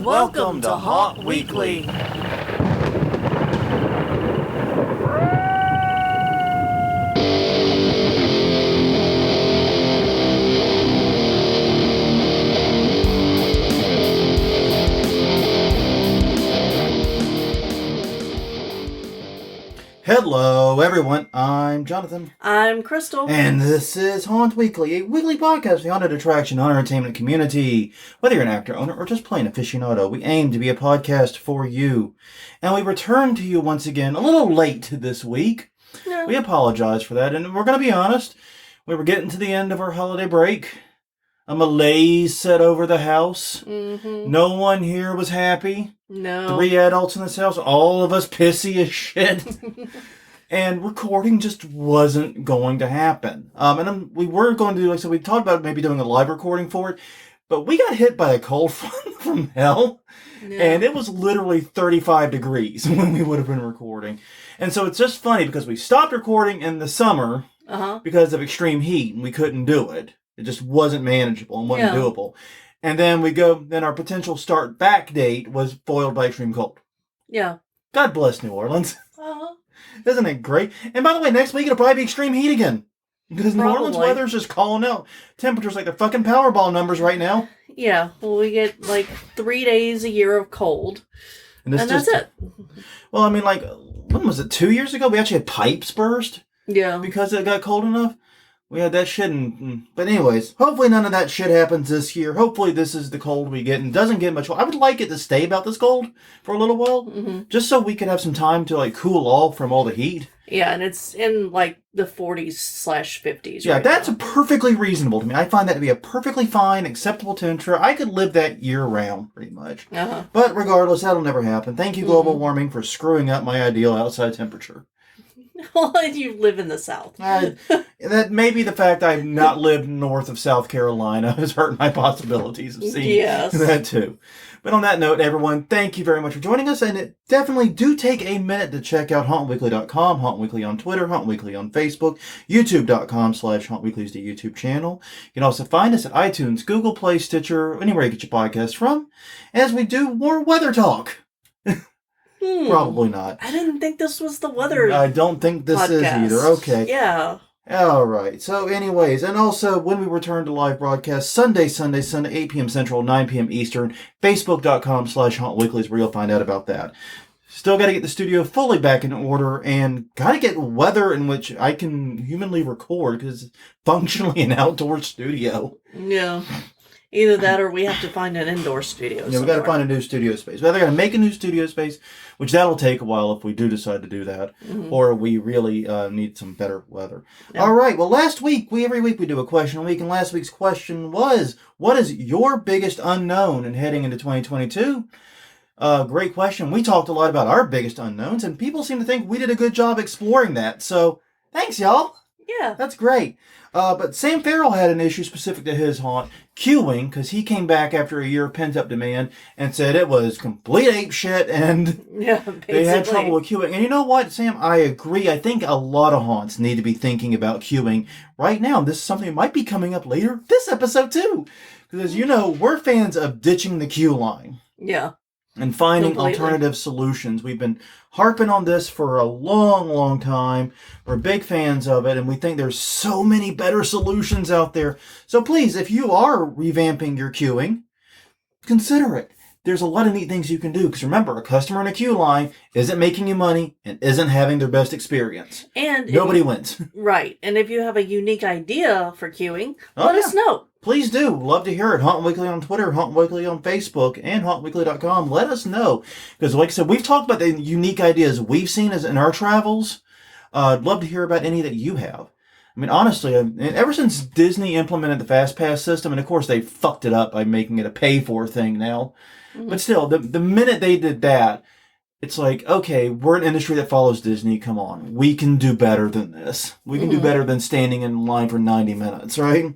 Welcome to Haunt Weekly. Hello, everyone. I'm Jonathan. I'm Crystal. And this is Haunt Weekly, a weekly podcast for the haunted attraction and entertainment community. Whether you're an actor, owner, or just plain aficionado, we aim to be a podcast for you. And we return to you once again a little late this week. Yeah. We apologize for that, and we're going to be honest. We were getting to the end of our holiday break. A malaise set over the house. Mm-hmm. No one here was happy. No. 3 adults in this house, all of us pissy as shit. And recording just wasn't going to happen. We were going to do, we talked about maybe doing a live recording for it, but we got hit by a cold front from hell, and it was literally 35 degrees when we would have been recording. And so it's just funny because we stopped recording in the summer because of extreme heat, and we couldn't do it. It just wasn't manageable and wasn't doable. And then our potential start back date was foiled by extreme cold. Yeah. God bless New Orleans. Isn't it great? And by the way, next week it'll probably be extreme heat again. Because New Orleans weather's just calling out. Temperatures like the fucking Powerball numbers right now. Yeah. Well, we get 3 days a year of cold. And that's it. Well, when was it? 2 years ago? We actually had pipes burst. Yeah. Because it got cold enough. We had that shit, but anyways, hopefully none of that shit happens this year. Hopefully this is the cold we get and doesn't get much cold. I would like it to stay about this cold for a little while, just so we could have some time to cool off from all the heat. Yeah, and it's in the 40s/50s. Yeah, right that's now. Perfectly reasonable to me. I find that to be a perfectly fine, acceptable temperature. I could live that year round, pretty much. But regardless, that'll never happen. Thank you, global warming, for screwing up my ideal outside temperature. Well, you live in the South. That may be the fact I've not lived north of South Carolina has hurt my possibilities of seeing that too. But on that note, everyone, thank you very much for joining us, and definitely do take a minute to check out hauntweekly.com, Haunt Weekly on Twitter, Haunt Weekly on Facebook, youtube.com/hauntweekly is the YouTube channel. You can also find us at iTunes, Google Play, Stitcher, anywhere you get your podcasts from, as we do more weather talk. Probably not. I didn't think this was the weather. I don't think this podcast is either. Okay. Yeah. All right. So anyways, and also when we return to live broadcast, Sunday, 8 p.m. Central, 9 p.m. Eastern, Facebook.com/HauntWeekly is where you'll find out about that. Still got to get the studio fully back in order and got to get weather in which I can humanly record because it's functionally an outdoor studio. Yeah. Either that or we have to find an indoor studio. Yeah, we got to find a new studio space. We either got to make a new studio space, which that'll take a while if we do decide to do that, or we really need some better weather. Yeah. All right. Well, every week we do a question a week, and last week's question was, what is your biggest unknown in heading into 2022? Great question. We talked a lot about our biggest unknowns, and people seem to think we did a good job exploring that. So thanks, y'all. Yeah. That's great. But Sam Farrell had an issue specific to his haunt, queuing, because he came back after a year of pent-up demand and said it was complete ape shit, and they had trouble with queuing. And you know what, Sam? I agree. I think a lot of haunts need to be thinking about queuing right now. This is something that might be coming up later this episode, too. Because as you know, we're fans of ditching the queue line. Yeah. And finding alternative solutions. We've been harping on this for a long, long time. We're big fans of it, and we think there's so many better solutions out there. So please, if you are revamping your queuing, consider it. There's a lot of neat things you can do. Because remember, a customer in a queue line isn't making you money and isn't having their best experience. And nobody wins. Right. And if you have a unique idea for queuing, let us know. Please do. Love to hear it. Haunt Weekly on Twitter, Haunt Weekly on Facebook, and hauntweekly.com. Let us know. Because like I said, we've talked about the unique ideas we've seen in our travels. I'd love to hear about any that you have. I mean, honestly, ever since Disney implemented the Fast Pass system, and of course they fucked it up by making it a pay-for thing now. But still, the minute they did that, it's like, okay, we're an industry that follows Disney. Come on. We can do better than this. We can do better than standing in line for 90 minutes, right?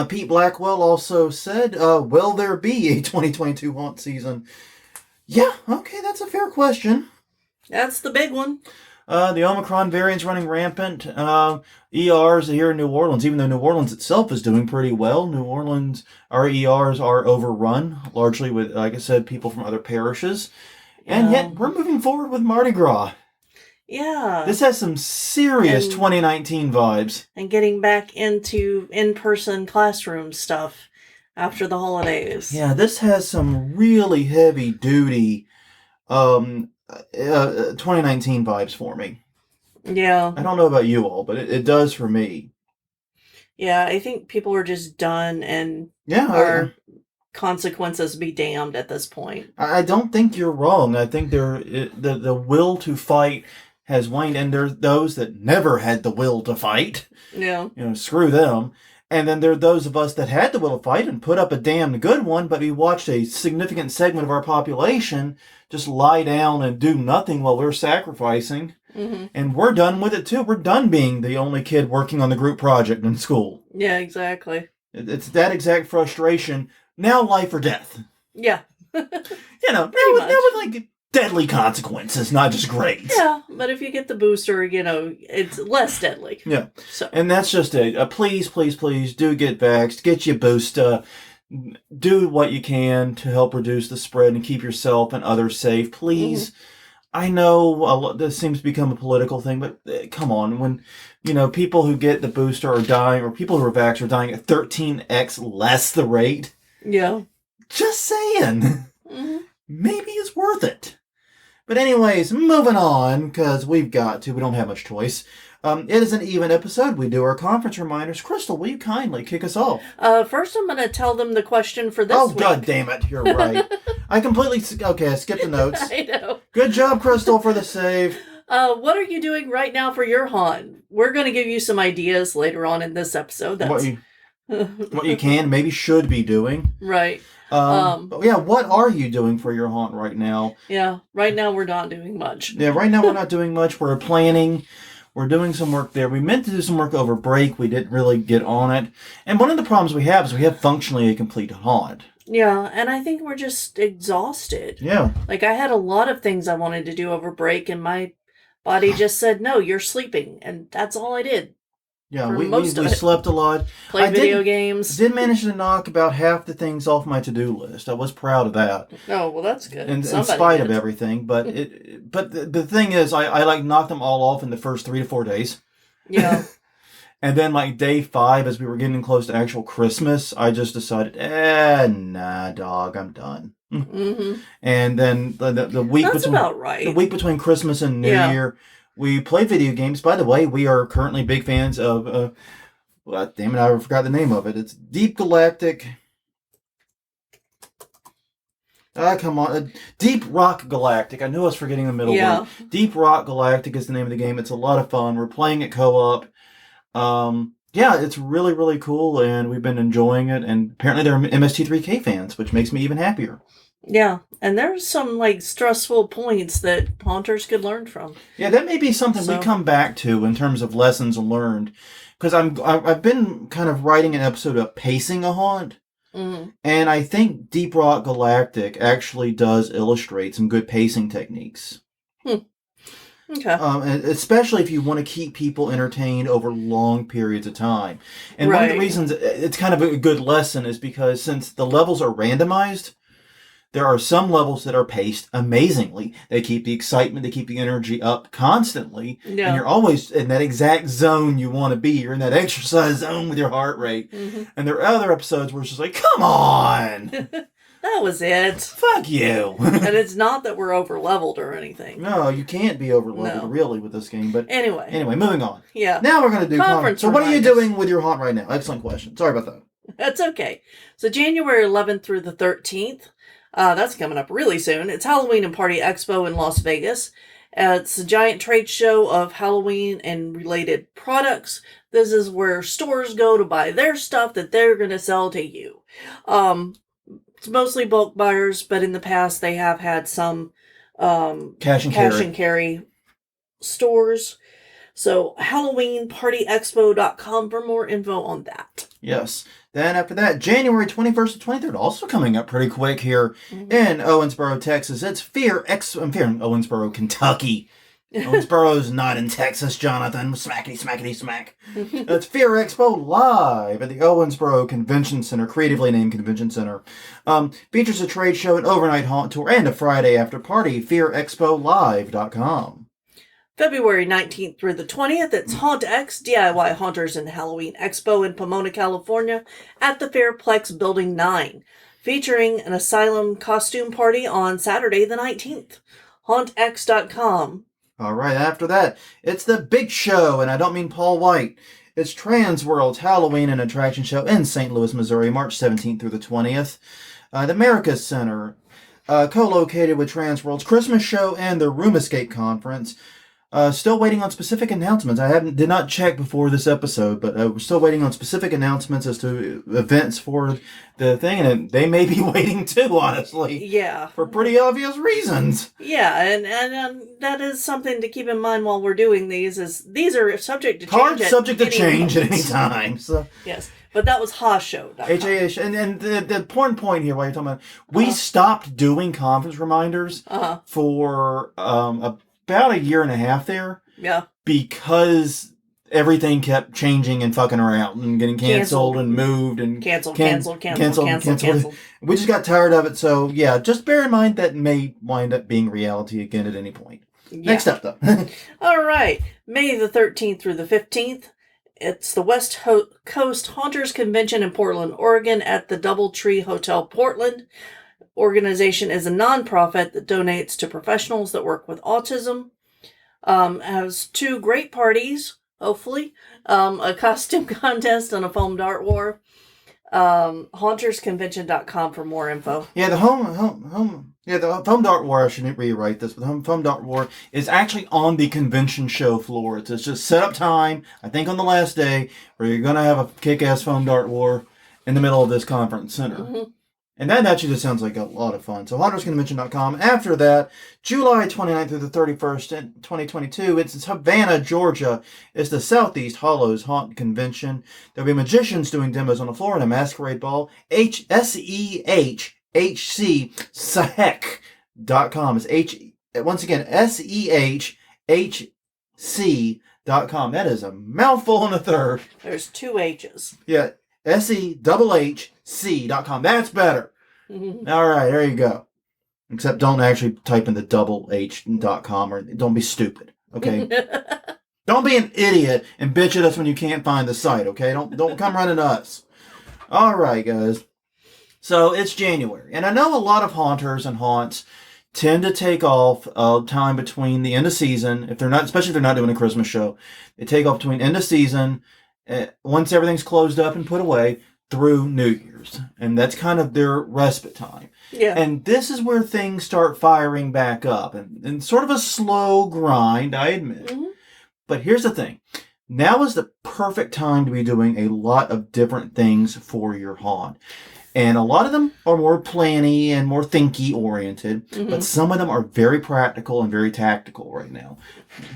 Pete Blackwell also said, will there be a 2022 haunt season? Yeah, okay, that's a fair question. That's the big one. The Omicron variant's running rampant. ERs here in New Orleans, even though New Orleans itself is doing pretty well, our ERs are overrun, largely with, like I said, people from other parishes. And yet, we're moving forward with Mardi Gras. Yeah. This has some serious 2019 vibes. And getting back into in-person classroom stuff after the holidays. Yeah, this has some really heavy-duty 2019 vibes for me. Yeah. I don't know about you all, but it does for me. Yeah, I think people are just done and our consequences be damned at this point. I don't think you're wrong. I think the will to fight has waned, and there's those that never had the will to fight. Yeah. Screw them. And then there are those of us that had the will to fight and put up a damn good one, but we watched a significant segment of our population just lie down and do nothing while we're sacrificing. Mm-hmm. And we're done with it too. We're done being the only kid working on the group project in school. Yeah, exactly. It's that exact frustration. Now life or death. Yeah. Now with like deadly consequences, not just grades. Yeah, but if you get the booster, it's less deadly. Yeah. So. And that's just please, please, please do get vaxxed. Get your boost. Do what you can to help reduce the spread and keep yourself and others safe. Please. Mm-hmm. I know this seems to become a political thing, but come on. When, people who get the booster are dying, or people who are vaxxed are dying at 13x less the rate. Yeah. Just saying. Mm-hmm. Maybe it's worth it. But anyways, moving on, because we don't have much choice. It is an even episode. We do our conference reminders. Crystal, will you kindly kick us off? First I'm going to tell them the question for this week. Oh, God damn it. You're right. I skipped the notes. I know. Good job, Crystal, for the save. What are you doing right now for your haunt? We're going to give you some ideas later on in this episode. What you can, maybe should be doing. Right. What are you doing for your haunt right now? Yeah, right now we're not doing much. Yeah, right now we're not doing much. We're planning. We're doing some work there. We meant to do some work over break. We didn't really get on it. And one of the problems we have is we have functionally a complete haunt. Yeah, and I think we're just exhausted. Yeah. Like, I had a lot of things I wanted to do over break, and my body just said, no, you're sleeping. And that's all I did. Yeah, we slept a lot. Played video games. Did manage to knock about half the things off my to-do list. I was proud of that. Oh, well, that's good. In spite of everything. But the thing is, I knocked them all off in the first 3 to 4 days. Yeah. And then day 5, as we were getting close to actual Christmas, I just decided, nah, dog, I'm done. Mm-hmm. And then the week That's about right. The week between Christmas and New Year, we play video games. By the way, we are currently big fans of, damn it, I forgot the name of it. It's Deep Galactic. Come on. Deep Rock Galactic. I knew I was forgetting the middle word. Deep Rock Galactic is the name of the game. It's a lot of fun. We're playing it co-op. It's really, really cool, and we've been enjoying it. And apparently they're MST3K fans, which makes me even happier. Yeah, and there's some stressful points that haunters could learn from. Yeah, that may be something we come back to in terms of lessons learned, because I've been kind of writing an episode of pacing a haunt, and I think Deep Rock Galactic actually does illustrate some good pacing techniques. Okay. Especially if you want to keep people entertained over long periods of time. And one of the reasons it's kind of a good lesson is because since the levels are randomized, there are some levels that are paced amazingly. They keep the excitement, they keep the energy up constantly. Yeah. And you're always in that exact zone you want to be. You're in that exercise zone with your heart rate. Mm-hmm. And there are other episodes where it's just like, come on! That was it. Fuck you. And it's not that we're over-leveled or anything. No, you can't be over-leveled really with this game. But anyway, moving on. Yeah. Now we're going to do conference. So what are you doing with your haunt right now? Excellent question. Sorry about that. That's okay. So January 11th through the 13th. That's coming up really soon. It's Halloween and Party Expo in Las Vegas. It's a giant trade show of Halloween and related products. This is where stores go to buy their stuff that they're going to sell to you. It's mostly bulk buyers, but in the past they have had some cash and carry stores. So HalloweenPartyExpo.com for more info on that. Yes. Then after that, January 21st to 23rd, also coming up pretty quick here in Owensboro, Texas. It's I'm fearing Owensboro, Kentucky. Owensboro's not in Texas, Jonathan. Smackety, smackety, smack. It's Fear Expo live at the Owensboro Convention Center, creatively named Convention Center. Features a trade show, an overnight haunt tour, and a Friday after party. FearExpoLive.com. February 19th through the 20th, it's Haunt X, DIY Haunters and Halloween Expo in Pomona, California at the Fairplex Building 9, featuring an asylum costume party on Saturday the 19th. HauntX.com. All right, after that, it's the big show, and I don't mean Paul White. It's Trans World's Halloween and Attraction Show in St. Louis, Missouri, March 17th through the 20th. The Americas Center, co-located with Trans World's Christmas Show and the Room Escape Conference. Still waiting on specific announcements. Did not check before this episode, but we're still waiting on specific announcements as to events for the thing, and they may be waiting too, honestly. Yeah. For pretty obvious reasons. Yeah, and that is something to keep in mind while we're doing these, is these are subject to change. Hard subject to change at any time. So. Yes. But that was HaShow.com. HAH. And the important point here, while you're talking about, we stopped doing conference reminders for about a year and a half there. Yeah. Because everything kept changing and fucking around and getting canceled and moved and canceled. We just got tired of it. So yeah, just bear in mind that may wind up being reality again at any point. Yeah. Next up though. All right. May the 13th through the 15th. It's the West Coast Haunters Convention in Portland, Oregon at the Doubletree Hotel, Portland. Organization is a nonprofit that donates to professionals that work with autism. Has two great parties, hopefully. A costume contest and a foam dart war. HauntersConvention.com for more info. Yeah, the the foam dart war, I shouldn't rewrite this, but the foam dart war is actually on the convention show floor. It's just set up time, I think on the last day, where you're going to have a kick-ass foam dart war in the middle of this conference center. Mm-hmm. And that actually just sounds like a lot of fun. So, HauntersConvention.com. After that, July 29th through the 31st, 2022, it's in Savannah, Georgia. It's the Southeast Hollows Haunt Convention. There'll be magicians doing demos on the floor and a masquerade ball. SEHC.com. It's once again, SEHHC.com. That is a mouthful and a third. There's two H's. Yeah. SEHHC.com. That's better. Mm-hmm. All right, there you go. Except don't actually type in the double H.com or don't be stupid. Okay. Don't be an idiot and bitch at us when you can't find the site. Okay. Don't come running to us. All right, guys. So it's January, and I know a lot of haunters and haunts tend to take off time between the end of season, especially if they're not doing a Christmas show. They take off between end of season. Once everything's closed up and put away through New Year's. And that's kind of their respite time. Yeah. And this is where things start firing back up. And sort of a slow grind, I admit. Mm-hmm. But here's the thing. Now is the perfect time to be doing a lot of different things for your haunt. And a lot of them are more planny and more thinky oriented, but some of them are very practical and very tactical right now.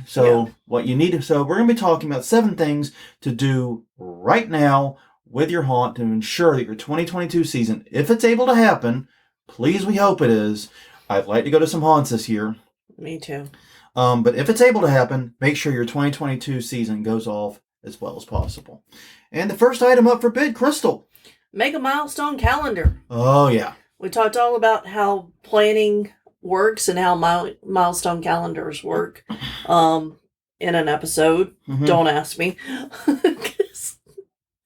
So we're going to be talking about 7 things to do right now with your haunt to ensure that your 2022 season, if it's able to happen, please, we hope it is. I'd like to go to some haunts this year. Me too. But if it's able to happen, make sure your 2022 season goes off as well as possible. And the first item up for bid, Crystal. Make a milestone calendar. Oh, yeah. We talked all about how planning works and how milestone calendars work in an episode. Mm-hmm. Don't ask me.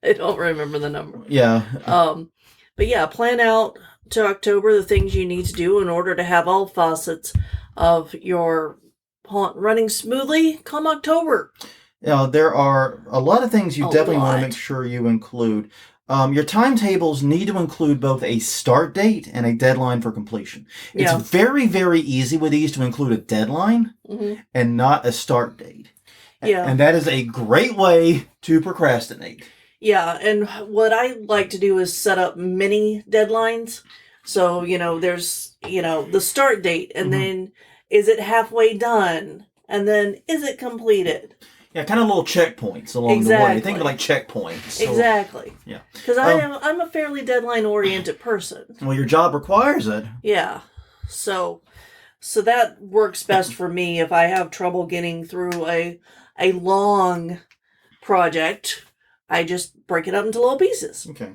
I don't remember the number. Yeah. But yeah, plan out to October the things you need to do in order to have all facets of your haunt running smoothly come October. Yeah, there are a lot of things you definitely want to make sure you include. Your timetables need to include both a start date and a deadline for completion. It's very, very easy with these to include a deadline and not a start date. Yeah. And that is a great way to procrastinate. Yeah, and what I like to do is set up mini deadlines. So, there's, the start date, and then is it halfway done? And then is it completed? Yeah, kind of little checkpoints along the way. Think of it like checkpoints. So, exactly. Yeah. Because I'm a fairly deadline-oriented person. Well, your job requires it. Yeah. So, So that works best for me if I have trouble getting through a long project. I just break it up into little pieces. Okay.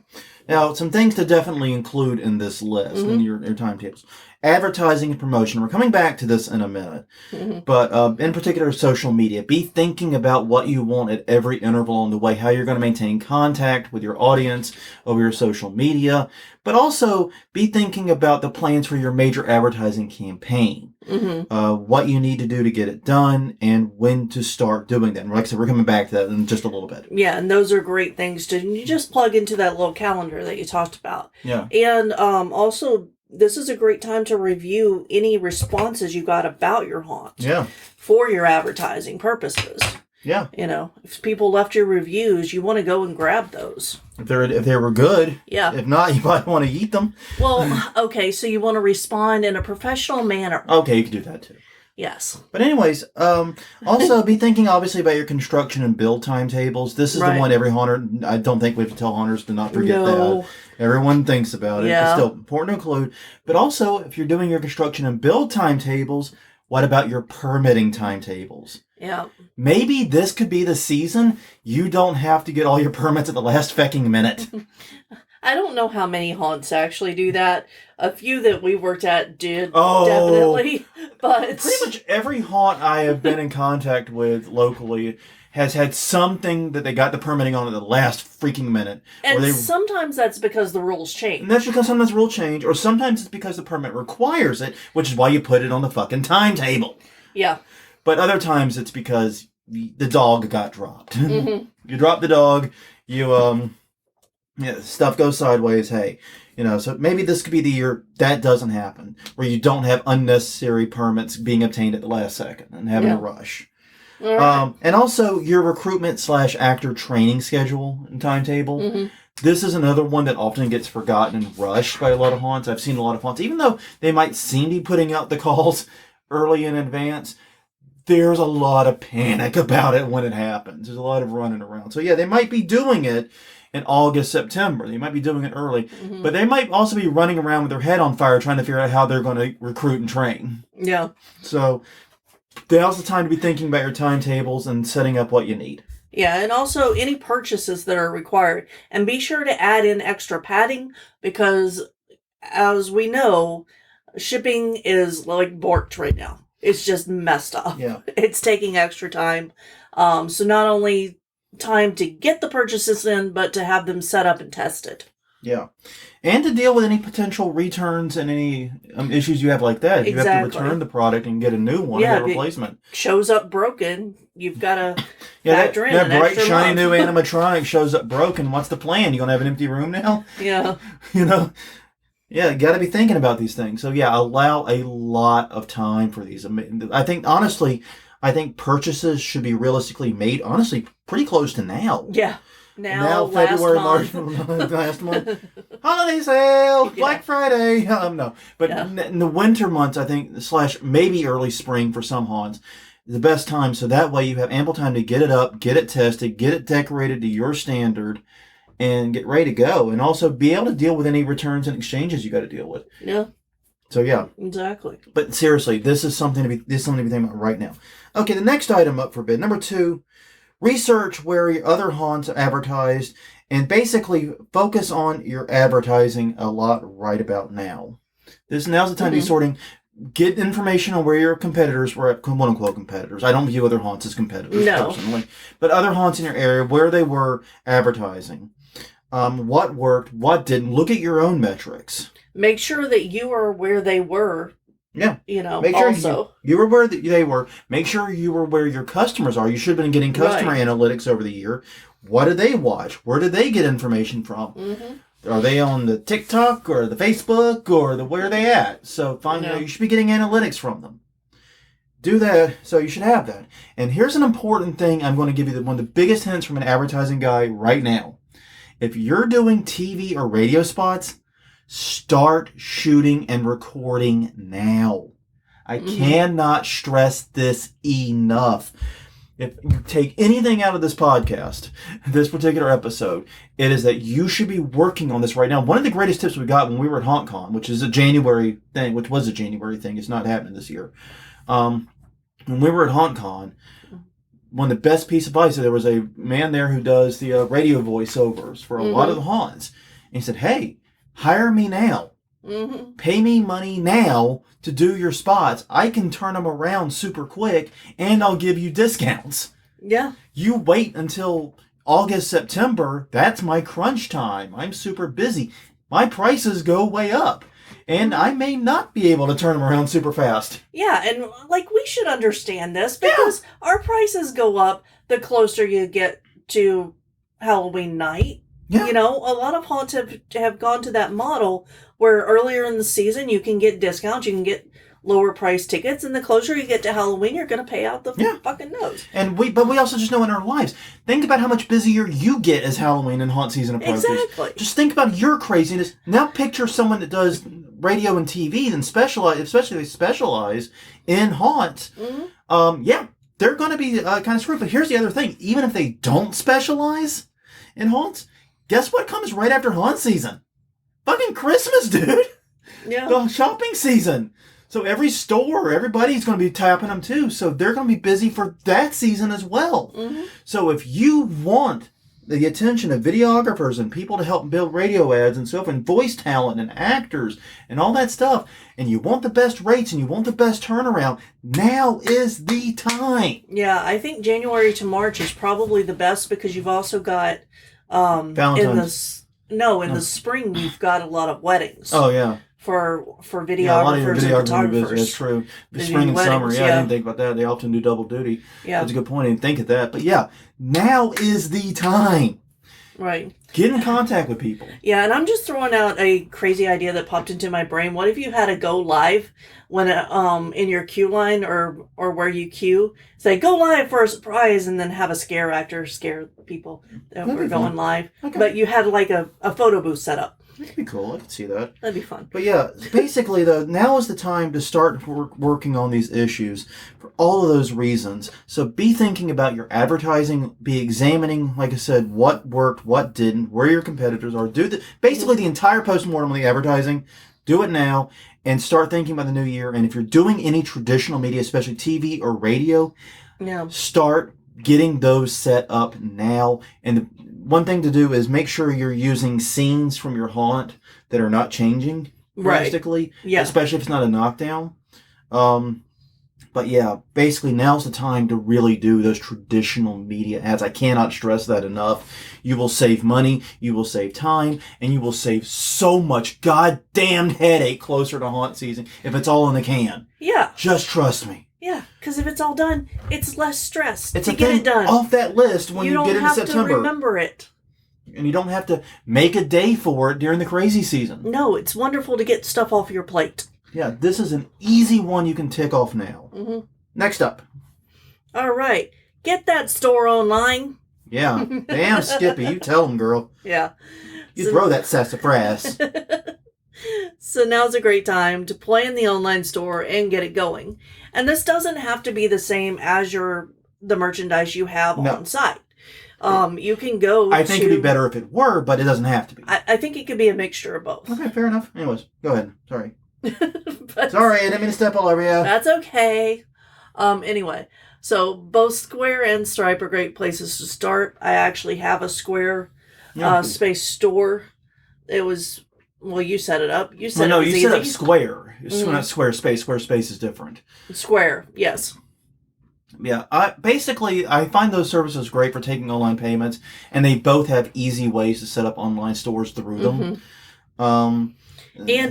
Now, some things to definitely include in this list, in your timetables. Advertising and promotion. We're coming back to this in a minute. But in particular, social media. Be thinking about what you want at every interval on the way, how you're going to maintain contact with your audience over your social media. But also, be thinking about the plans for your major advertising campaign. What you need to do to get it done and when to start doing that. And like I said, we're coming back to that in just a little bit. Yeah, and those are great things to you just plug into that little calendar that you talked about. Yeah. And also, this is a great time to review any responses you got about your haunt. Yeah. For your advertising purposes. Yeah. You know, if people left your reviews, you want to go and grab those. If they were good. Yeah. If not, you might want to eat them. Well, okay, so you want to respond in a professional manner. Okay, you can do that too. Yes. But anyways, also be thinking obviously about your construction and build timetables. This is the one every haunter, I don't think we have to tell haunters to not forget that. Everyone thinks about it. Yeah. It's still important to include. But also, if you're doing your construction and build timetables, what about your permitting timetables? Yeah. Maybe this could be the season you don't have to get all your permits at the last fecking minute. I don't know how many haunts actually do that. A few that we worked at did, definitely. But pretty much every haunt I have been in contact with locally has had something that they got the permitting on at the last freaking minute. And sometimes that's because the rules change. And that's because sometimes the rules change, or sometimes it's because the permit requires it, which is why you put it on the fucking timetable. Yeah. But other times it's because the dog got dropped. You drop the dog, stuff goes sideways, hey. So maybe this could be the year that doesn't happen, where you don't have unnecessary permits being obtained at the last second and having a rush. Right. And also your recruitment/actor training schedule and timetable. This is another one that often gets forgotten and rushed by a lot of haunts. I've seen a lot of haunts, even though they might seem to be putting out the calls early in advance, there's a lot of panic about it when it happens. There's a lot of running around. So yeah, they might be doing it in August, September. They might be doing it early. But they might also be running around with their head on fire trying to figure out how they're going to recruit and train. Yeah. So now's the time to be thinking about your timetables and setting up what you need. Yeah, and also any purchases that are required. And be sure to add in extra padding because, as we know, shipping is like borked right now. It's just messed up. Yeah. It's taking extra time. So not only time to get the purchases in, but to have them set up and tested. Yeah. And to deal with any potential returns and any issues you have like that. If you have to return the product and get a new one, get a replacement. Shows up broken, you've got to factor in an bright, extra shiny month. new animatronic shows up broken. What's the plan? You going to have an empty room now? Yeah. Yeah, got to be thinking about these things. So yeah, allow a lot of time for these. I think, honestly, purchases should be realistically made, honestly, pretty close to now. Yeah. Now February, March, last month. Holiday sale, Black Friday. No. But in the winter months, I think, / maybe early spring for some haunts, the best time. So that way you have ample time to get it up, get it tested, get it decorated to your standard, and get ready to go. And also be able to deal with any returns and exchanges you got to deal with. Yeah. So yeah. Exactly. But seriously, this is something to be thinking about right now. Okay, the next item up for bid, number 2, research where your other haunts are advertised and basically focus on your advertising a lot right about now. Now's the time to be sorting. Get information on where your competitors were, quote unquote competitors. I don't view other haunts as competitors personally, but other haunts in your area where they were advertising. What worked, what didn't. Look at your own metrics. Make sure that you are where they were. Yeah. Make sure also. You were where they were. Make sure you were where your customers are. You should have been getting customer analytics over the year. What did they watch? Where did they get information from? Are they on the TikTok or the Facebook or where are they at? So you should be getting analytics from them. Do that. So you should have that. And here's an important thing. I'm going to give you one of the biggest hints from an advertising guy right now. If you're doing TV or radio spots, start shooting and recording now. I cannot stress this enough. if you take anything out of this podcast, this particular episode, it is that you should be working on this right now. One of the greatest tips we got when we were at HauntCon, which is a January thing, which was a January thing, it's not happening this year. When we were at HauntCon, one of the best pieces of advice, there was a man there who does the radio voiceovers for a lot of the haunts. And he said, hey, hire me now. Pay me money now to do your spots. I can turn them around super quick, and I'll give you discounts. Yeah. You wait until August, September. That's my crunch time. I'm super busy. My prices go way up, and I may not be able to turn them around super fast. Yeah, and like we should understand this because our prices go up the closer you get to Halloween night. Yeah. You know, a lot of haunts have gone to that model where earlier in the season you can get discounts, you can get lower price tickets, and the closer you get to Halloween, you're going to pay out the fucking nose. But we also just know in our lives, think about how much busier you get as Halloween and haunt season approaches. Exactly. Just think about your craziness. Now picture someone that does radio and TV and especially they specialize in haunts. They're going to be kind of screwed. But here's the other thing. Even if they don't specialize in haunts, guess what comes right after haunt season? Fucking Christmas, dude. Yeah. The shopping season. So every store, everybody's going to be tapping them too. So they're going to be busy for that season as well. So if you want the attention of videographers and people to help build radio ads and stuff and voice talent and actors and all that stuff, and you want the best rates and you want the best turnaround, now is the time. Yeah, I think January to March is probably the best because you've also got Valentine's. in the spring you've got a lot of weddings. Oh yeah. For videographers Yeah, a lot of your and videographers photographers. That's true. The They spring do and summer, weddings, I didn't think about that. They often do double duty. Yeah. That's a good point. I didn't think of that. But yeah, now is the time. Right. Get in contact with people. Yeah, and I'm just throwing out a crazy idea that popped into my brain. What if you had to go live when in your queue line or where you queue, say go live for a surprise, and then have a scare actor scare people that were going live. Okay. But you had like a photo booth set up. That'd be cool. I could see that. That'd be fun. But yeah, basically, though, now is the time to start working on these issues for all of those reasons. So be thinking about your advertising. Be examining, like I said, what worked, what didn't, where your competitors are. Do basically the entire postmortem on the advertising. Do it now and start thinking about the new year. And if you're doing any traditional media, especially TV or radio, start getting those set up now. And one thing to do is make sure you're using scenes from your haunt that are not changing drastically, especially if it's not a knockdown. But yeah, basically now's the time to really do those traditional media ads. I cannot stress that enough. You will save money, you will save time, and you will save so much goddamn headache closer to haunt season if it's all in the can. Yeah. Just trust me. Yeah, because if it's all done, it's less stress It's to a get thing it done. off that list when you get into September. You don't have to remember it. And you don't have to make a day for it during the crazy season. No, it's wonderful to get stuff off your plate. Yeah, this is an easy one you can tick off now. Next up. All right. Get that store online. Yeah. Damn, Skippy. You tell them, girl. Yeah. You throw that sassafras. So now's a great time to plan the online store and get it going. And this doesn't have to be the same as the merchandise you have on site. You can go I think it'd be better if it were, but it doesn't have to be. I think it could be a mixture of both. Okay, fair enough. Anyways, go ahead. Sorry. Sorry, I didn't mean to step all over you. That's okay. Anyway, so both Square and Stripe are great places to start. I actually have a Square space store. It was... Well, you set it up. You set you set up Square. It's not Squarespace. Squarespace is different. Square, yes. Yeah, I find those services great for taking online payments, and they both have easy ways to set up online stores through them. And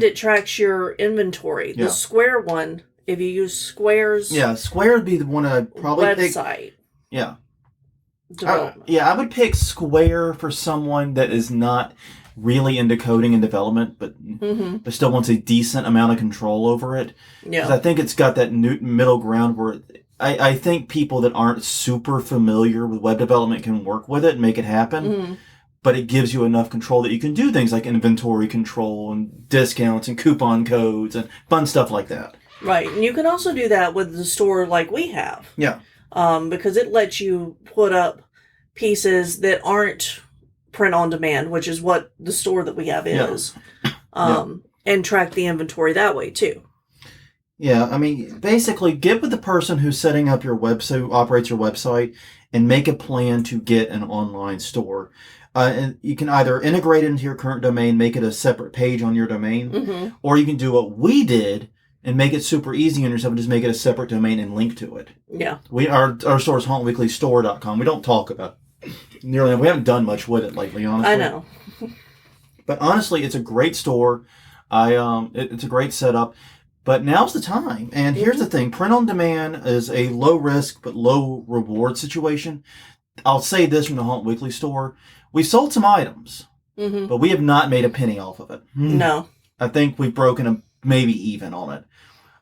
it tracks your inventory. The Square one, if you use Square's Square would be the one I'd probably website. Pick. Yeah. Development. I would pick Square for someone that is not really into coding and development, but still wants a decent amount of control over it. Yeah. Because I think it's got that middle ground where I think people that aren't super familiar with web development can work with it and make it happen. But it gives you enough control that you can do things like inventory control and discounts and coupon codes and fun stuff like that. Right. And you can also do that with the store like we have. Yeah. because it lets you put up pieces that aren't print on demand, which is what the store that we have is, and track the inventory that way too. Yeah, I mean, basically, get with the person who's setting up your website, who operates your website, and make a plan to get an online store. And you can either integrate it into your current domain, make it a separate page on your domain, or you can do what we did and make it super easy on yourself and just make it a separate domain and link to it. Yeah. Our store is hauntweeklystore.com. We don't talk about nearly, we haven't done much with it lately, honestly. I know. But honestly, it's a great store. It's a great setup. But now's the time. And here's the thing. Print on demand is a low risk but low reward situation. I'll say this from the Haunt Weekly store. We sold some items, but we have not made a penny off of it. No. I think we've broken maybe even on it.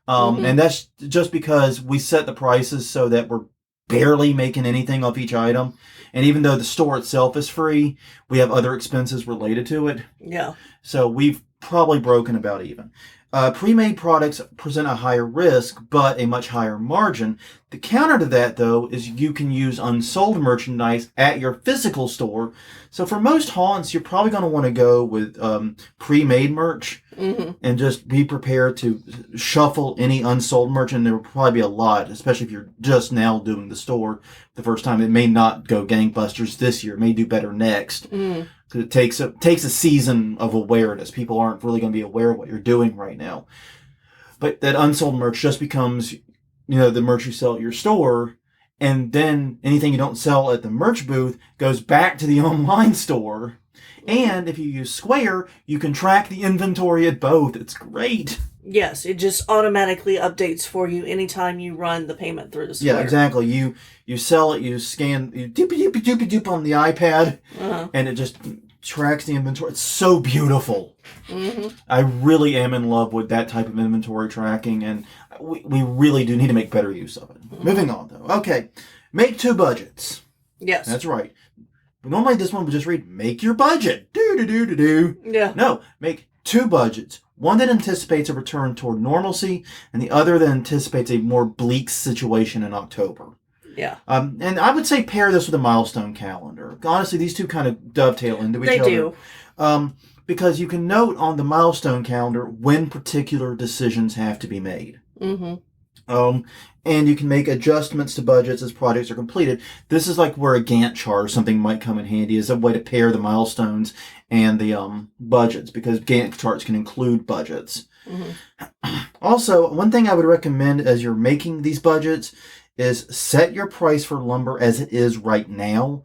And that's just because we set the prices so that we're barely making anything off each item. And even though the store itself is free, we have other expenses related to it. Yeah. So we've probably broken about even. Pre-made products present a higher risk, but a much higher margin. The counter to that, though, is you can use unsold merchandise at your physical store. So for most haunts, you're probably going to want to go with pre-made merch and just be prepared to shuffle any unsold merch. And there will probably be a lot, especially if you're just now doing the store the first time. It may not go gangbusters this year. It may do better next. It takes a season of awareness. People aren't really going to be aware of what you're doing right now. But that unsold merch just becomes, the merch you sell at your store, and then anything you don't sell at the merch booth goes back to the online store. And if you use Square, you can track the inventory at both. It's great. Yes, it just automatically updates for you anytime you run the payment through the Square. Yeah, exactly. You sell it, you scan, you doop on the iPad, and it just tracks the inventory. It's so beautiful. I really am in love with that type of inventory tracking, and we really do need to make better use of it. Moving on, though. Okay, make 2 budgets. Yes. That's right. Normally this one would just read, make your budget. Do. Yeah. No, make 2 budgets. One that anticipates a return toward normalcy, and the other that anticipates a more bleak situation in October. Yeah. And I would say pair this with a milestone calendar. Honestly, these two kind of dovetail into each other. They do. Because you can note on the milestone calendar when particular decisions have to be made. And you can make adjustments to budgets as projects are completed. This is like where a Gantt chart or something might come in handy as a way to pair the milestones and the budgets, because Gantt charts can include budgets. Also, one thing I would recommend as you're making these budgets is set your price for lumber as it is right now.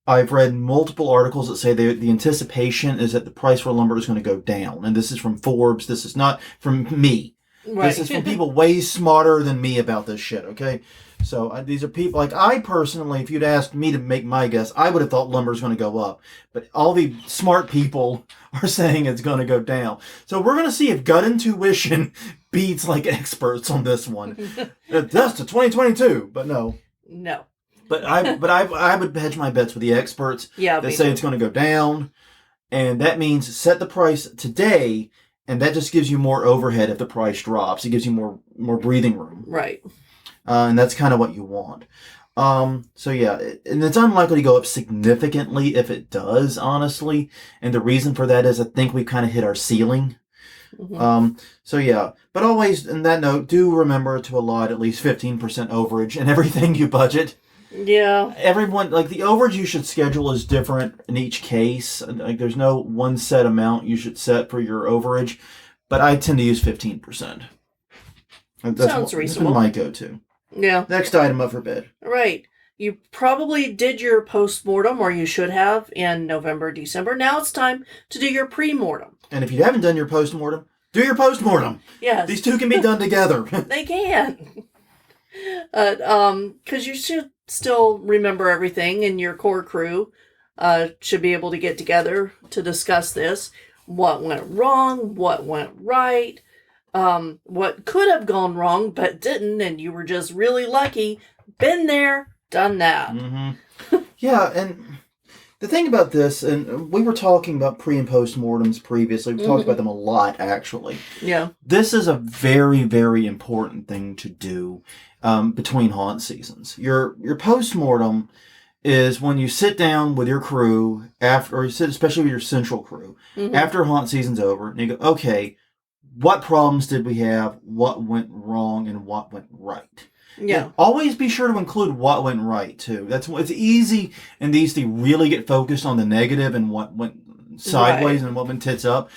I've read multiple articles that say the anticipation is that the price for lumber is going to go down. And this is from Forbes. This is not from me. Right. This is from people way smarter than me about this shit, okay? So these are people, like I personally, if you'd asked me to make my guess, I would have thought lumber is going to go up. But all the smart people are saying it's going to go down. So we're going to see if gut intuition beats like experts on this one. That's to 2022, but no. No. But I would hedge my bets with the experts that say it's going to go down. And that means set the price today, and that just gives you more overhead if the price drops. It gives you more breathing room. Right. And that's kind of what you want. So yeah, and it's unlikely to go up significantly if it does, honestly. And the reason for that is I think we've kind of hit our ceiling. So yeah, but always in that note, do remember to allot at least 15% overage in everything you budget. Yeah. Everyone, like the overage you should schedule is different in each case. Like there's no one set amount you should set for your overage, but I tend to use 15%. Sounds reasonable. That's my go-to. Yeah. Next item up for bid. Right. You probably did your post-mortem, or you should have, in November, December. Now it's time to do your pre-mortem. And if you haven't done your post-mortem, do your post-mortem. Yes. These two can be done together. They can. Because you should still remember everything, and your core crew should be able to get together to discuss this. What went wrong? What went right? What could have gone wrong but didn't, and you were just really lucky. Been there, done that. Yeah, and the thing about this, and we were talking about pre and post-mortems previously. We talked about them a lot, actually. Yeah. This is a very, very important thing to do between haunt seasons. Your post-mortem is when you sit down with your crew after, or you sit especially with your central crew after haunt season's over, and you go, okay, what problems did we have? What went wrong and what went right? Yeah. And always be sure to include what went right too. It's easy in these to really get focused on the negative and what went sideways and what went tits up,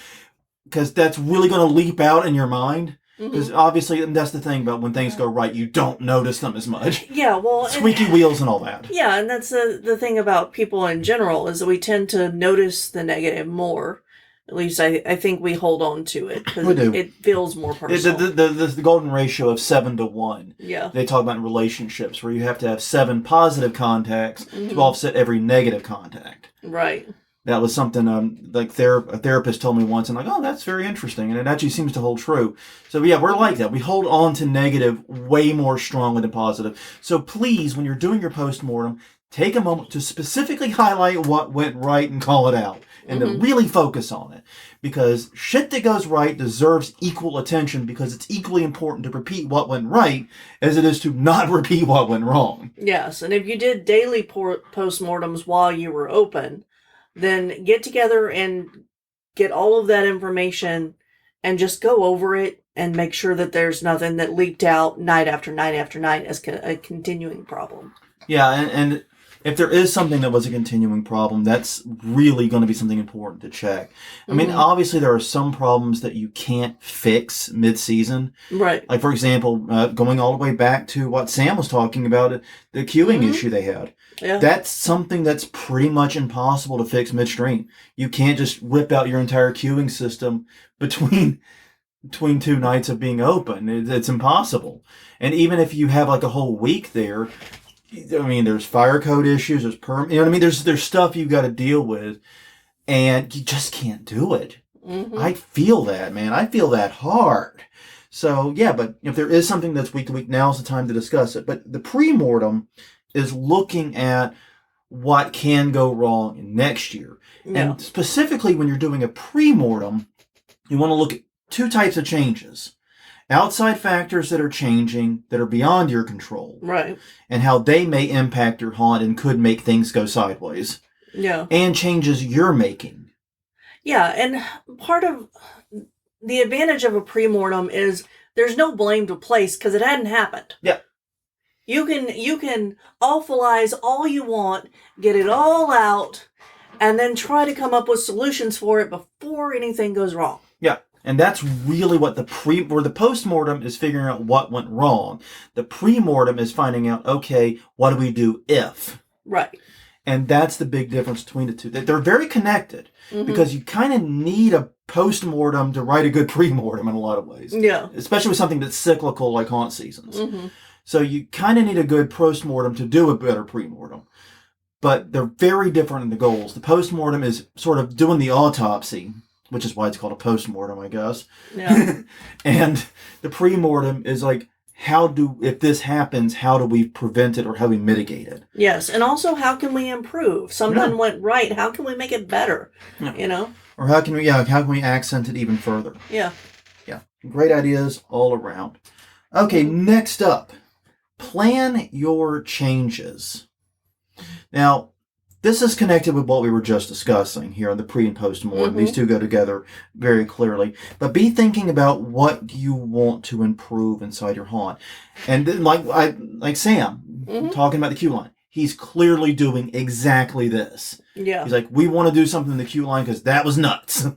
because that's really going to leap out in your mind. Because obviously, that's the thing about when things go right, you don't notice them as much. Yeah, well... Squeaky wheels and all that. Yeah, and that's the thing about people in general, is that we tend to notice the negative more. At least I think we hold on to it, because it feels more personal. The golden ratio of 7 to 1. Yeah. They talk about in relationships, where you have to have 7 positive contacts to offset every negative contact. Right. That was something a therapist told me once, and I'm like, oh, that's very interesting, and it actually seems to hold true. So yeah, we're like that. We hold on to negative way more strongly than positive. So please, when you're doing your post-mortem, take a moment to specifically highlight what went right and call it out, and to really focus on it. Because shit that goes right deserves equal attention, because it's equally important to repeat what went right as it is to not repeat what went wrong. Yes, and if you did daily post-mortems while you were open, then get together and get all of that information and just go over it and make sure that there's nothing that leaked out night after night after night as a continuing problem. Yeah, and if there is something that was a continuing problem, that's really going to be something important to check. I mean, obviously there are some problems that you can't fix mid-season. Right. Like, for example, going all the way back to what Sam was talking about, the queuing issue they had. Yeah. That's something that's pretty much impossible to fix midstream. You can't just rip out your entire queuing system between 2 nights of being open. It's impossible. And even if you have like a whole week there, I mean, there's fire code issues, there's you know what I mean? There's stuff you got to deal with, and you just can't do it. I feel that, man. I feel that hard. So yeah, but if there is something that's week to week, now's the time to discuss it. But the pre-mortem is looking at what can go wrong next year. Yeah. And specifically when you're doing a pre-mortem, you want to look at 2 types of changes. Outside factors that are changing, that are beyond your control. Right. And how they may impact your haunt and could make things go sideways. Yeah. And changes you're making. Yeah, and part of the advantage of a pre-mortem is there's no blame to place because it hadn't happened. Yeah. You can awfulize all you want, get it all out, and then try to come up with solutions for it before anything goes wrong. Yeah. And that's really what the post-mortem is figuring out what went wrong. The pre-mortem is finding out, okay, what do we do if? Right. And that's the big difference between the two. They're very connected because you kind of need a post-mortem to write a good pre-mortem in a lot of ways. Yeah. Especially with something that's cyclical like haunt seasons. So you kind of need a good post-mortem to do a better pre-mortem. But they're very different in the goals. The post-mortem is sort of doing the autopsy, which is why it's called a post-mortem, I guess. Yeah. And the pre-mortem is like, if this happens, how do we prevent it or how do we mitigate it? Yes, and also how can we improve? Something went right, how can we make it better? Yeah. You know? Or how can we accent it even further? Yeah. Yeah. Great ideas all around. Okay, next up, plan your changes. Now, this is connected with what we were just discussing here on the pre and post-mortem. These two go together very clearly. But be thinking about what you want to improve inside your haunt. And then, like Sam, talking about the queue line, he's clearly doing exactly this. Yeah. He's like, we want to do something in the queue line because that was nuts.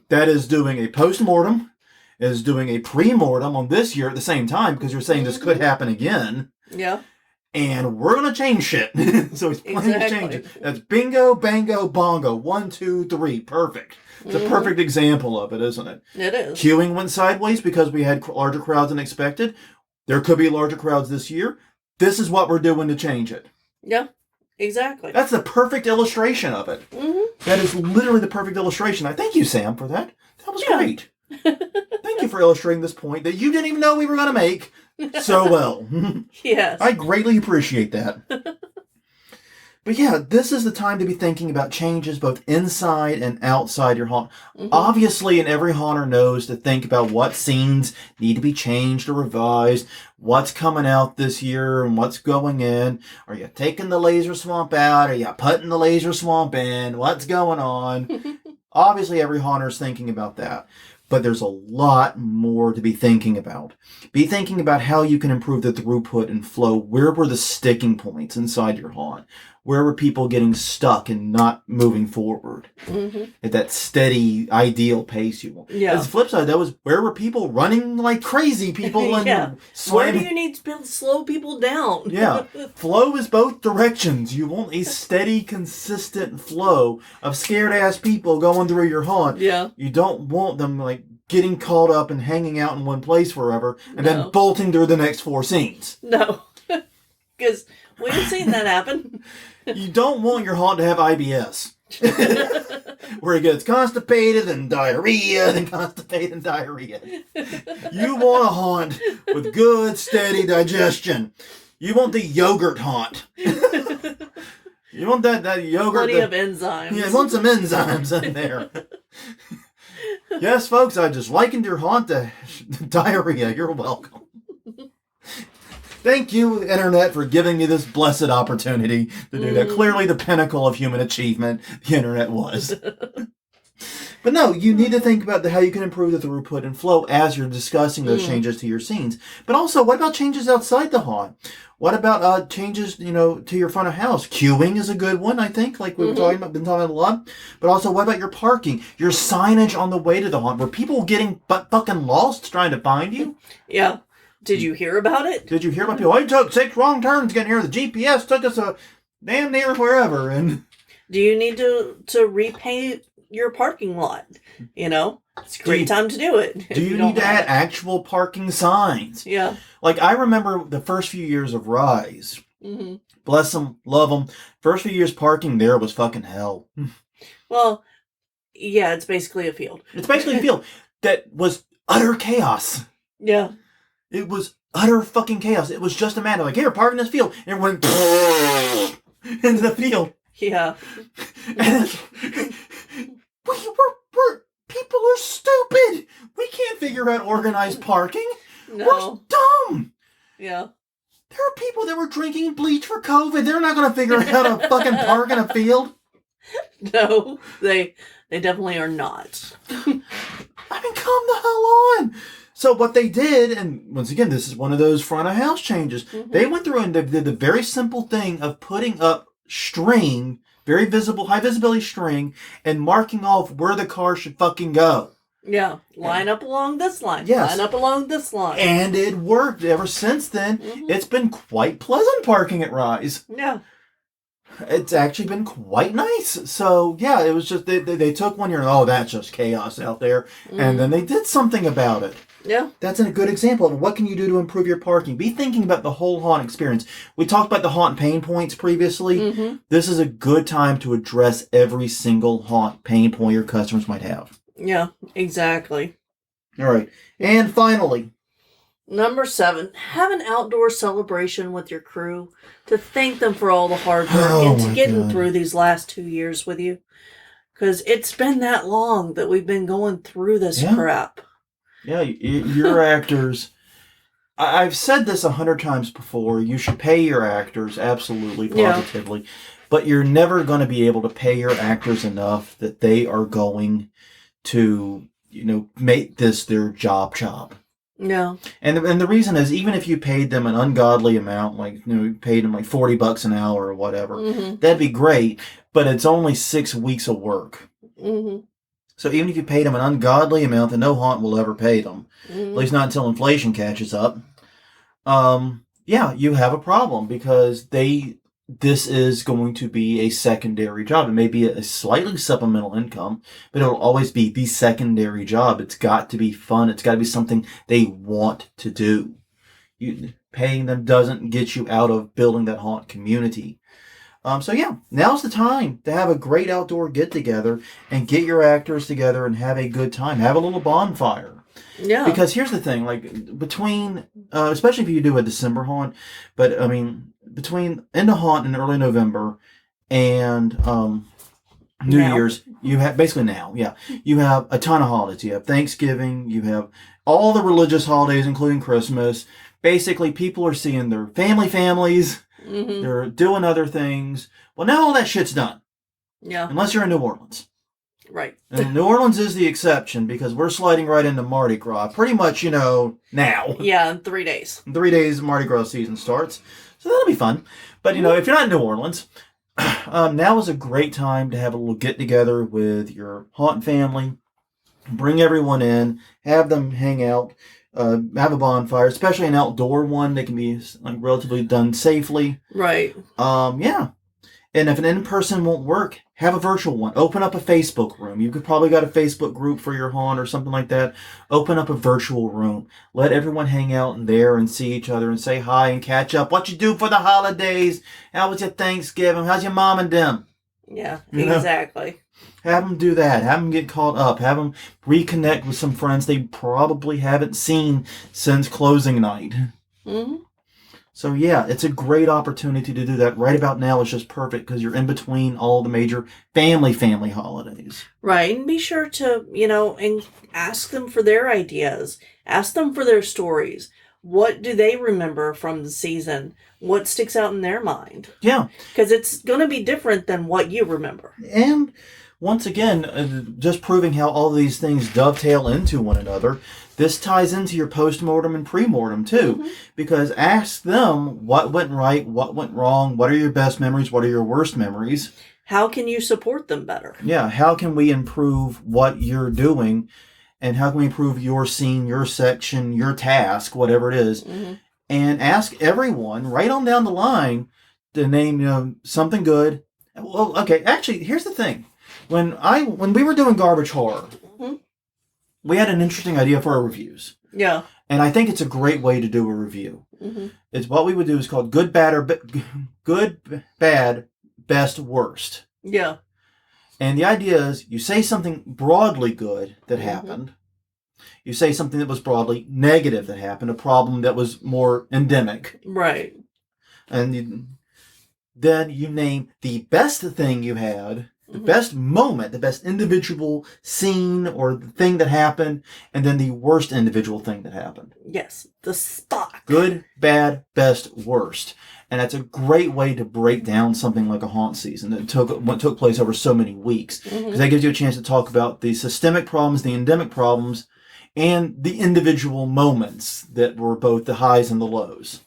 That is doing a post-mortem, is doing a pre-mortem on this year at the same time, because you're saying this could happen again. Yeah. And we're going to change shit. So he's planning to change it. That's bingo, bango, bongo. 1, 2, 3. Perfect. It's a perfect example of it, isn't it? It is. Queuing went sideways because we had larger crowds than expected. There could be larger crowds this year. This is what we're doing to change it. Yeah, exactly. That's the perfect illustration of it. That is literally the perfect illustration. I thank you, Sam, for that. That was great. Thank you for illustrating this point that you didn't even know we were going to make so well. Yes. I greatly appreciate that. But yeah, this is the time to be thinking about changes both inside and outside your haunt. Mm-hmm. Obviously, and every haunter knows to think about what scenes need to be changed or revised, what's coming out this year and what's going in. Are you taking the laser swamp out? Are you putting the laser swamp in? What's going on? Obviously, every haunter is thinking about that. But there's a lot more to be thinking about. Be thinking about how you can improve the throughput and flow. Where were the sticking points inside your haunt? Where were people getting stuck and not moving forward at that steady, ideal pace you want? Yeah. As the flip side, that was where were people running like crazy people and Where slamming. do you need to slow people down? Yeah. Flow is both directions. You want a steady, consistent flow of scared-ass people going through your haunt. Yeah. You don't want them, like, getting caught up and hanging out in one place forever and then bolting through the next 4 scenes. No. Because we've seen that happen. You don't want your haunt to have IBS. Where it gets constipated and diarrhea and constipated and diarrhea. You want a haunt with good, steady digestion. You want the yogurt haunt. You want that yogurt. Plenty of enzymes. Yeah, you want some enzymes in there. Yes, folks, I just likened your haunt to diarrhea. You're welcome. Thank you, Internet, for giving me this blessed opportunity to do that. Clearly the pinnacle of human achievement the Internet was. But no, you need to think about how you can improve the throughput and flow as you're discussing those changes to your scenes. But also, what about changes outside the haunt? What about changes, to your front of house? Queuing is a good one, I think, like we've been talking about a lot. But also, what about your parking? Your signage on the way to the haunt? Were people getting fucking lost trying to find you? Yeah. Did you hear about it? Did you hear about people? I took 6 wrong turns getting here. The GPS took us a damn near wherever. And do you need to repaint your parking lot? It's a great time to do it. Do you need to add actual parking signs? Yeah. Like, I remember the first few years of Rise. Mm-hmm. Bless them, love them. First few years parking there was fucking hell. Well, yeah, it's basically a field. It's basically a field that was utter chaos. Yeah. It was utter fucking chaos. It was just a matter of, like, here, park in this field. And it went into the field. Yeah. And people are stupid. We can't figure out organized parking. No. We're dumb. Yeah. There are people that were drinking bleach for COVID. They're not going to figure out how to fucking park in a field. No, they definitely are not. I mean, come the hell on. So what they did, and once again, this is one of those front of house changes. They went through and they did the very simple thing of putting up string, very visible, high visibility string, and marking off where the car should fucking go. Yeah. Line up along this line. Yes. Line up along this line. And it worked. Ever since then, it's been quite pleasant parking at Rise. Yeah. It's actually been quite nice. So, yeah, it was just, they took one year, oh, that's just chaos out there. And then they did something about it. Yeah. That's a good example of what can you do to improve your parking. Be thinking about the whole haunt experience. We talked about the haunt pain points previously. This is a good time to address every single haunt pain point your customers might have. Yeah, exactly. All right. And finally, Number 7, have an outdoor celebration with your crew to thank them for all the hard work and to getting through these last 2 years with you. Because it's been that long that we've been going through this crap. Yeah, your actors. I've said this 100 times before. You should pay your actors, absolutely, positively. Yeah. But you're never going to be able to pay your actors enough that they are going to, make this their job. No. And the reason is, even if you paid them an ungodly amount, like, you paid them like $40 an hour or whatever, that'd be great, but it's only 6 weeks of work. So even if you paid them an ungodly amount that no haunt will ever pay them, at least not until inflation catches up, you have a problem because this is going to be a secondary job. It may be a slightly supplemental income, but it'll always be the secondary job. It's got to be fun. It's got to be something they want to do. Paying them doesn't get you out of building that haunt community. Now's the time to have a great outdoor get-together and get your actors together and have a good time. Have a little bonfire. Yeah. Because here's the thing, like, between, especially if you do a December haunt, but, I mean, between end of haunt and early November, and New Now. Year's. You have basically now, yeah. You have a ton of holidays. You have Thanksgiving. You have all the religious holidays, including Christmas. Basically, people are seeing their families. Mm-hmm. They're doing other things. Well, now all that shit's done. Yeah. Unless you're in New Orleans. Right. And New Orleans is the exception because we're sliding right into Mardi Gras. Pretty much, now. Yeah, in 3 days. In 3 days, Mardi Gras season starts. So that'll be fun. But, if you're not in New Orleans, now is a great time to have a little get-together with your haunt family. Bring everyone in. Have them hang out. Have a bonfire, especially an outdoor one that can be relatively done safely. Right. Yeah. And if an in-person won't work, have a virtual one. Open up a Facebook room. You could probably got a Facebook group for your haunt or something like that. Open up a virtual room. Let everyone hang out in there and see each other and say hi and catch up. What you do for the holidays? How was your Thanksgiving? How's your mom and them? Yeah, exactly. Have them do that. Have them get caught up. Have them reconnect with some friends they probably haven't seen since closing night. Mm-hmm. So yeah, it's a great opportunity to do that. Right about now is just perfect because you're in between all the major family holidays. Right, and be sure to, and ask them for their ideas. Ask them for their stories. What do they remember from the season? What sticks out in their mind? Yeah. Because it's going to be different than what you remember. And once again, just proving how all these things dovetail into one another. This ties into your Post-Mortem and Pre-Mortem, too. Mm-hmm. Because ask them what went right, what went wrong, what are your best memories, what are your worst memories. How can you support them better? Yeah, how can we improve what you're doing, and how can we improve your scene, your section, your task, whatever it is. Mm-hmm. And ask everyone, right on down the line, to name something good. Well, okay, actually, here's the thing. When we were doing Garbage Horror, Mm-hmm. we had an interesting idea for our reviews. Yeah. And I think it's a great way to do a review. Mm-hmm. It's what we would do is called good, bad, best, worst. Yeah. And the idea is you say something broadly good that Mm-hmm. happened. You say something that was broadly negative that happened, a problem that was more endemic. Right. And then you name the best thing you had, the Mm-hmm. best moment, the best individual scene or the thing that happened, and then the worst individual thing that happened. Yes. The stock. Good, bad, best, worst. And that's a great way to break down something like a haunt season that took place over so many weeks. Because Mm-hmm. that gives you a chance to talk about the systemic problems, the endemic problems, and the individual moments that were both the highs and the lows.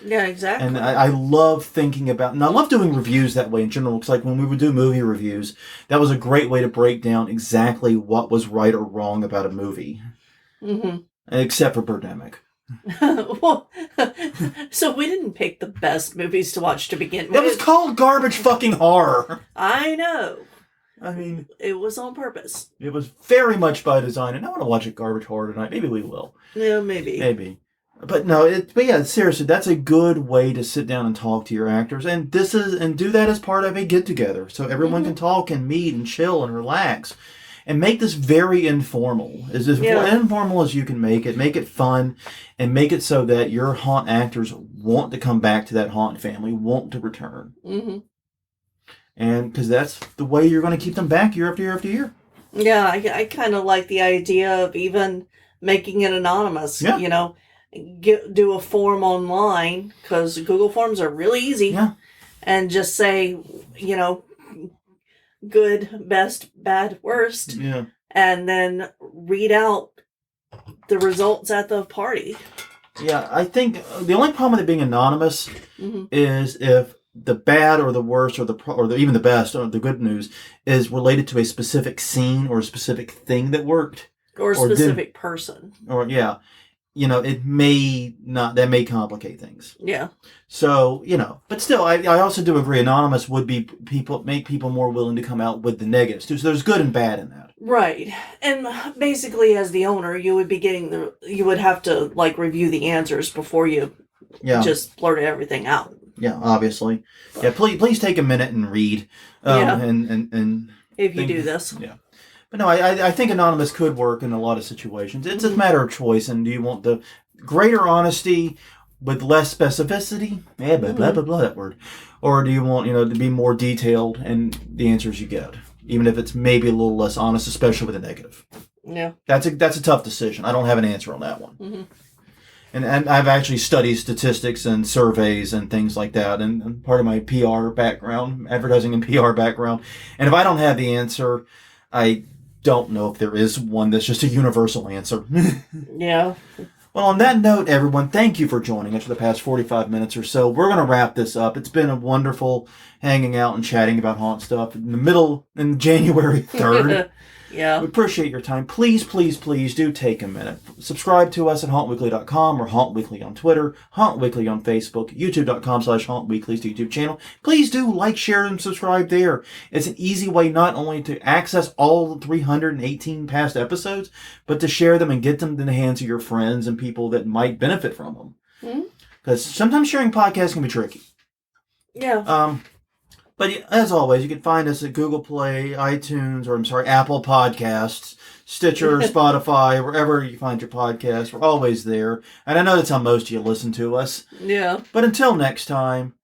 Yeah, exactly. And I love thinking about, and I love doing reviews that way in general. It's like when we would do movie reviews, that was a great way to break down exactly what was right or wrong about a movie. Mm-hmm. Except for Birdemic. Well, so we didn't pick the best movies to watch to begin with. It was called Garbage Fucking Horror. I know. I mean, It was on purpose. it was very much by design, and I want to watch a Garbage Horror tonight. Maybe we will. Yeah, maybe. Maybe. But no, but yeah, seriously, that's a good way to sit down and talk to your actors, and do that as part of a get together, so everyone Mm-hmm. can talk and meet and chill and relax, and make this very informal, as Yeah. informal as you can make it fun, and make it so that your haunt actors want to come back to that haunt family, want to return, Mm-hmm. and because that's the way you're going to keep them back year after year after year. Yeah, I kind of like the idea of even making it anonymous. Yeah. Do a form online, because Google Forms are really easy. Yeah. And just say, good, best, bad, worst. Yeah. And then read out the results at the party. Yeah, I think the only problem with it being anonymous Mm-hmm. is if the bad or the worst or even the best or the good news is related to a specific scene or a specific thing that worked. Or a specific person. Or, yeah, it may not, that may complicate things. Yeah. So, but still, I also do agree anonymous would be make people more willing to come out with the negatives too. So there's good and bad in that. Right. And basically, as the owner, you would be you would have to, review the answers before you Yeah. just blurt everything out. Yeah, obviously. Yeah, please take a minute and read. Yeah. And If you do this. Yeah. But no, I think anonymous could work in a lot of situations. It's a matter of choice, and do you want the greater honesty with less specificity? Yeah, blah, blah, blah, blah, that word. Or do you want, to be more detailed and the answers you get? Even if it's maybe a little less honest, especially with a negative. Yeah. That's a tough decision. I don't have an answer on that one. Mm-hmm. And I've actually studied statistics and surveys and things like that, and part of my PR background, advertising and PR background. And if I don't have the answer, I don't know if there is one that's just a universal answer. Yeah. Well, on that note, everyone, thank you for joining us for the past 45 minutes or so. We're going to wrap this up. It's been a wonderful hanging out and chatting about haunt stuff in January 3rd. Yeah. We appreciate your time. Please, please, please do take a minute. Subscribe to us at hauntweekly.com or Haunt Weekly on Twitter, Haunt Weekly on Facebook, youtube.com/hauntweekly's YouTube channel. Please do like, share, and subscribe there. It's an easy way not only to access all the 318 past episodes, but to share them and get them in the hands of your friends and people that might benefit from them. Because sometimes sharing podcasts can be tricky. Yeah. But as always, you can find us at Google Play, iTunes, Apple Podcasts, Stitcher, Spotify, wherever you find your podcast. We're always there. And I know that's how most of you listen to us. Yeah. But until next time,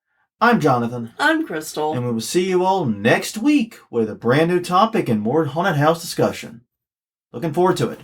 I'm Jonathan. I'm Crystal. And we will see you all next week with a brand new topic and more haunted house discussion. Looking forward to it.